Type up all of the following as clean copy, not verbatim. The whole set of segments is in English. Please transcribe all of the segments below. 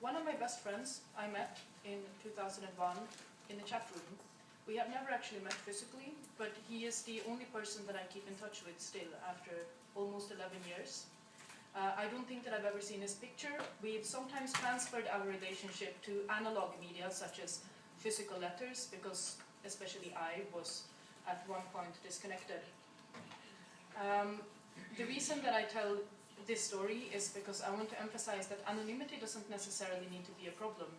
one of my best friends I met in 2001 in a chat room. We have never actually met physically, but he is the only person that I keep in touch with still after almost 11 years. I don't think that I've ever seen his picture. We've sometimes transferred our relationship to analog media, such as physical letters, because especially I was at one point disconnected. The reason that I tell this story is because I want to emphasize that anonymity doesn't necessarily need to be a problem.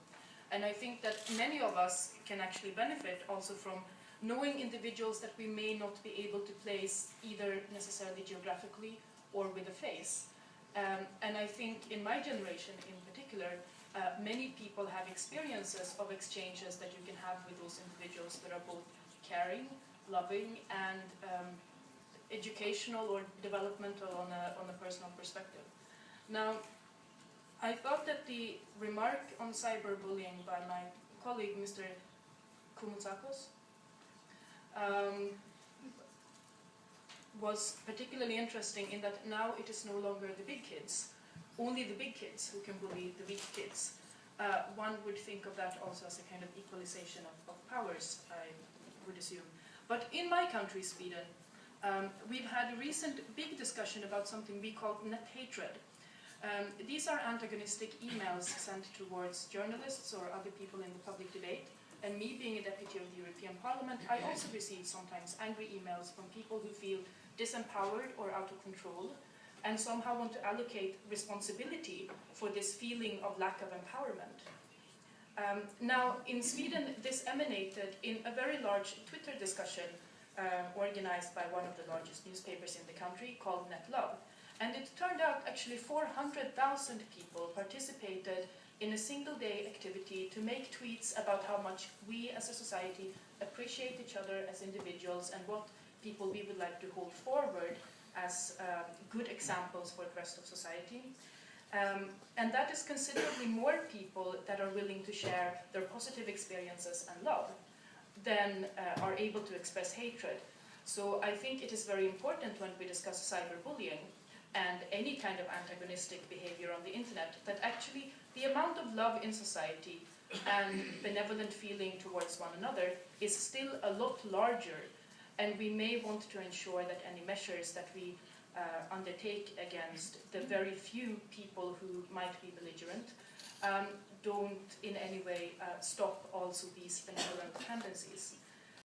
And I think that many of us can actually benefit also from knowing individuals that we may not be able to place either necessarily geographically or with a face. And I think in my generation in particular, many people have experiences of exchanges that you can have with those individuals that are both caring, loving, and educational or developmental on a personal perspective. Now, I thought that the remark on cyberbullying by my colleague, Mr. Koumoutsakos, was particularly interesting in that now it is no longer the big kids, only the big kids who can bully the weak kids. One would think of that also as a kind of equalization of powers, I would assume. But in my country, Sweden, we've had a recent big discussion about something we call net hatred. These are antagonistic emails sent towards journalists or other people in the public debate. And me being a deputy of the European Parliament, I also receive sometimes angry emails from people who feel disempowered or out of control and somehow want to allocate responsibility for this feeling of lack of empowerment. Now, in Sweden, this emanated in a very large Twitter discussion organized by one of the largest newspapers in the country called Net Love. And it turned out actually 400,000 people participated in a single-day activity to make tweets about how much we as a society appreciate each other as individuals and what people we would like to hold forward as good examples for the rest of society. And that is considerably more people that are willing to share their positive experiences and love than are able to express hatred. So I think it is very important when we discuss cyberbullying and any kind of antagonistic behavior on the internet, that actually the amount of love in society and benevolent feeling towards one another is still a lot larger, and we may want to ensure that any measures that we undertake against the very few people who might be belligerent don't in any way stop also these benevolent tendencies.